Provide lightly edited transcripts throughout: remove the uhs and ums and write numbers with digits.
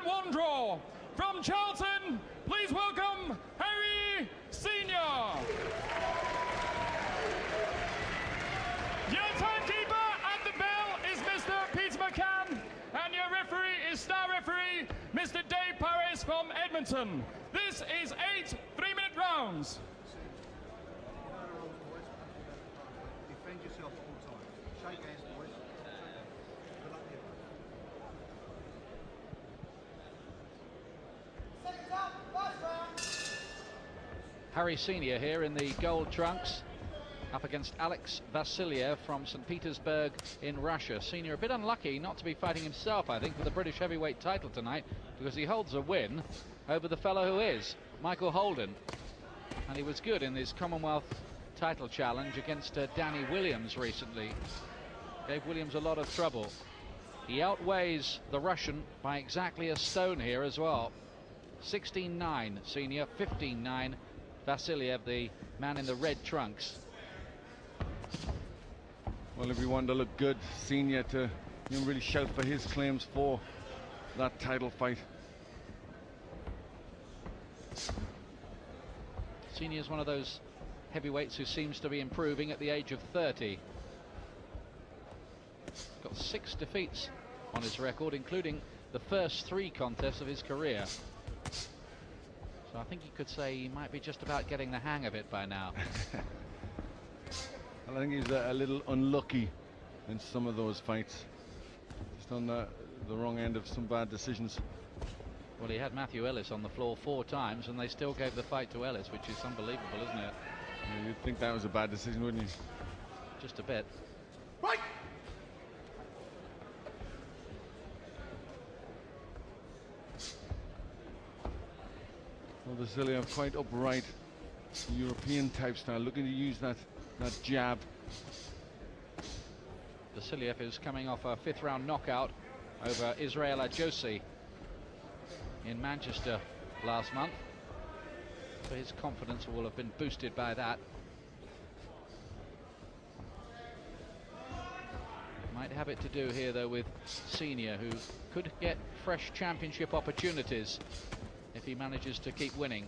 and one draw. From Charlton, please welcome Harry Senior. Your timekeeper at the bell is Mr. Peter McCann, and your referee is star referee Mr. Dave Parris from Edmonton. This is 8 3-minute rounds. Defend yourself all the time. Shake hands, boys. Good luck here. Harry Senior here in the gold trunks, up against Alex Vasiliev from St. Petersburg in Russia. Senior a bit unlucky not to be fighting himself, I think, for the British heavyweight title tonight, because he holds a win over the fellow who is Michael Holden, and he was good in his Commonwealth title challenge against Danny Williams recently. Gave Williams a lot of trouble. He outweighs the Russian by exactly a stone here as well. 16-9 Senior, 15-9 Vasiliev, the man in the red trunks. Well, if we want to look good, Senior to really shout for his claims for that title fight. Senior's one of those heavyweights who seems to be improving at the age of 30. Got 6 defeats on his record, including the first 3 contests of his career. So I think you could say he might be just about getting the hang of it by now. I think he's a little unlucky in some of those fights. Just on the wrong end of some bad decisions. Well, he had Matthew Ellis on the floor 4 times, and they still gave the fight to Ellis, which is unbelievable, isn't it? Yeah, you'd think that was a bad decision, wouldn't you? Just a bit. Right. Well, Vasiliev quite upright, European type style, looking to use that jab. Vasiliev is coming off a 5th round knockout over Israel Adjosi in Manchester last month, so his confidence will have been boosted by that. Might have it to do here though with Senior, who could get fresh championship opportunities if he manages to keep winning.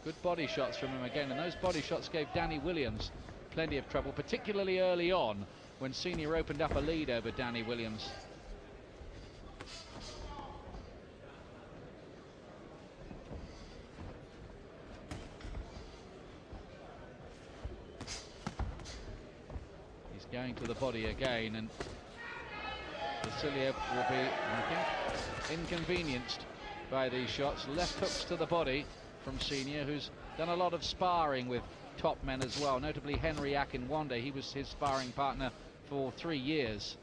Good body shots from him again, and those body shots gave Danny Williams plenty of trouble, particularly early on when Senior opened up a lead over Danny Williams. He's going to the body again, and Vasiliev will be, I think, inconvenienced by these shots. Left hooks to the body from Senior, who's done a lot of sparring with top men as well, notably Henry Akinwande. He was his sparring partner for 3 years.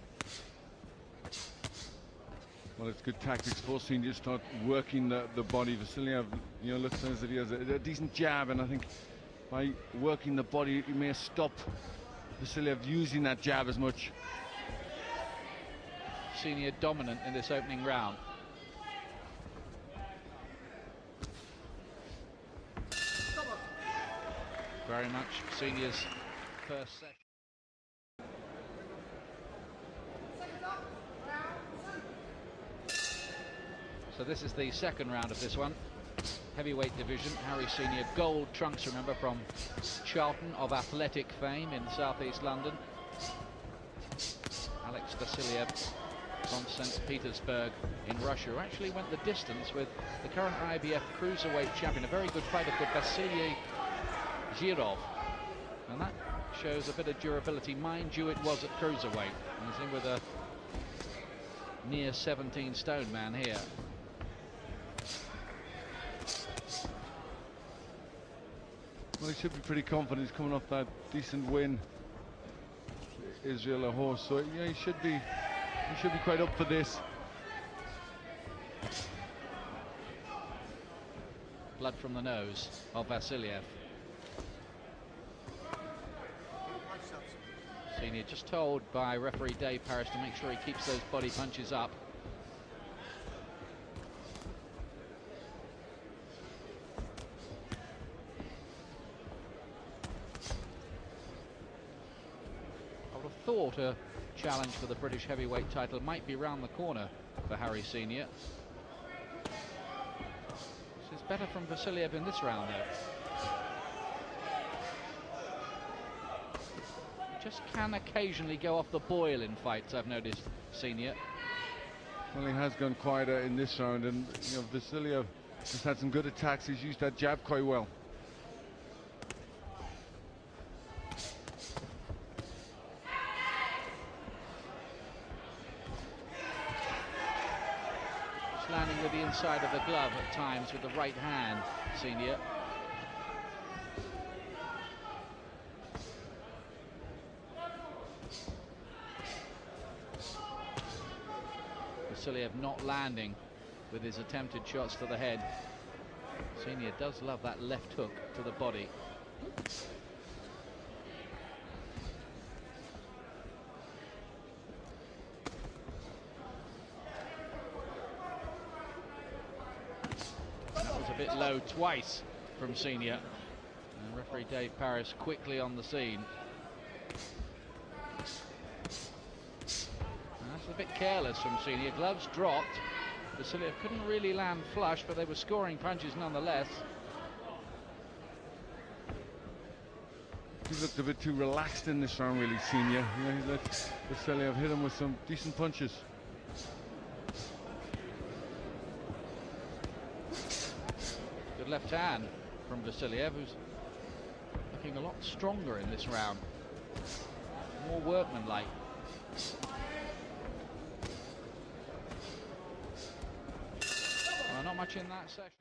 Well, it's good tactics for Senior to start working the body. Vasiliev, looks as if he has a decent jab, and I think by working the body, he may stop Vasiliev using that jab as much. Senior dominant in this opening round. Very much Senior's first session. So this is the second round of this one. Heavyweight division. Harry Senior, gold trunks, remember, from Charlton of athletic fame in southeast London. Alex Vasiliev from St. Petersburg in Russia, who actually went the distance with the current IBF cruiserweight champion, a very good fighter called Vasiliev, and that shows a bit of durability. Mind you, it was at cruiserweight. He's in with a near 17 stone man here. Well, he should be pretty confident. He's coming off that decent win, Israel Horse. So yeah, he should be quite up for this. Blood from the nose of Vasiliev. Senior just told by referee Dave Parris to make sure he keeps those body punches up. I would have thought a challenge for the British heavyweight title might be round the corner for Harry Senior. This is better from Vasiliev in this round, though. Just can occasionally go off the boil in fights, I've noticed, Senior. Well, he has gone quieter in this round, and you know, Vasiliev has had some good attacks. He's used that jab quite well. Just landing with the inside of the glove at times with the right hand, Senior. Vasiliev not landing with his attempted shots to the head. Senior does love that left hook to the body. That was a bit low twice from Senior. And referee Dave Parris quickly on the scene. A bit careless from Senior. Gloves dropped. Vasiliev couldn't really land flush, but they were scoring punches nonetheless. He looked a bit too relaxed in this round, really, Senior. You know, he let Vasiliev hit him with some decent punches. Good left hand from Vasiliev, who's looking a lot stronger in this round. More workmanlike. Not much in that session.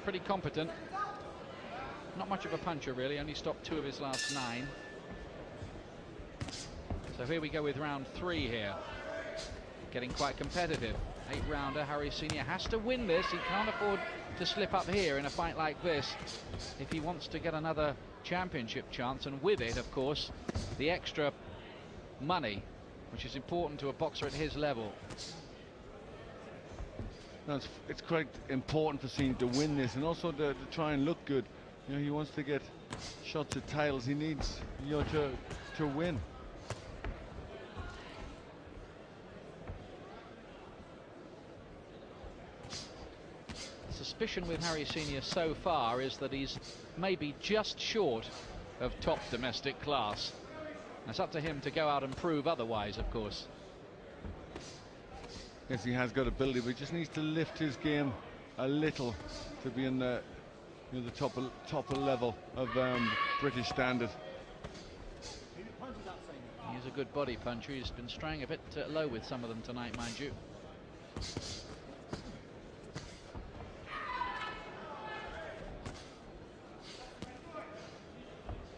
Pretty competent. Not much of a puncher, really. Only stopped 2 of his last 9. So here we go with round 3 here. Getting quite competitive. 8-rounder. Harry Senior has to win this. He can't afford to slip up here in a fight like this if he wants to get another championship chance. And with it, of course, the extra money, which is important to a boxer at his level. No, it's quite important for Senior to win this, and also to try and look good. You know, he wants to get shots at titles. He needs, you know, to win. Suspicion with Harry Senior so far is that he's maybe just short of top domestic class. It's up to him to go out and prove otherwise, of course. Yes, he has got ability, but he just needs to lift his game a little to be in the, you know, the top level of British standard. He's a good body puncher. He's been straying a bit low with some of them tonight, mind you.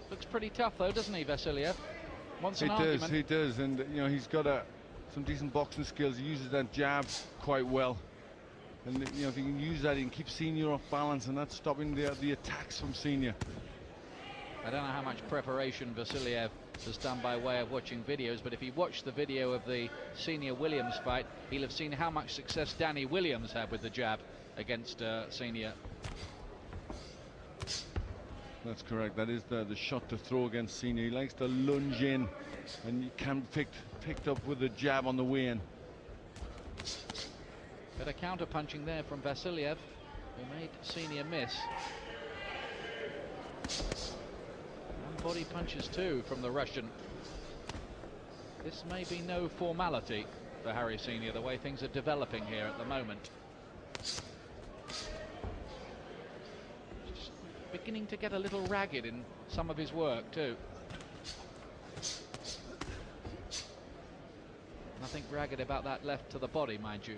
Looks pretty tough, though, doesn't he, Vasiliev? Wants an argument. He does, and you know, he's got some decent boxing skills. He uses that jab quite well, and you know, if he can use that, he can keep Senior off balance, and that's stopping the attacks from Senior. I don't know how much preparation Vasiliev has done by way of watching videos, but if he watched the video of the Senior Williams fight, he'll have seen how much success Danny Williams had with the jab against Senior. That's correct. That is the shot to throw against Senior. He likes to lunge in, and you can picked up with the jab on the way in. Bit of counter punching there from Vasiliev, who made Senior miss. And body punches too from the Russian. This may be no formality for Harry Senior, the way things are developing here at the moment. Just beginning to get a little ragged in some of his work too. Nothing ragged about that left to the body, mind you.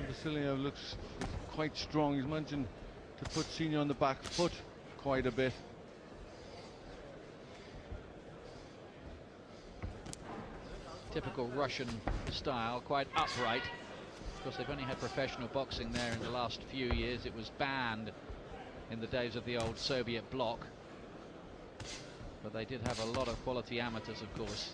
Vasiliev looks quite strong. He's managing to put Senior on the back foot quite a bit. Typical Russian style, quite upright. Of course, they've only had professional boxing there in the last few years. It was banned in the days of the old Soviet bloc. But they did have a lot of quality amateurs, of course.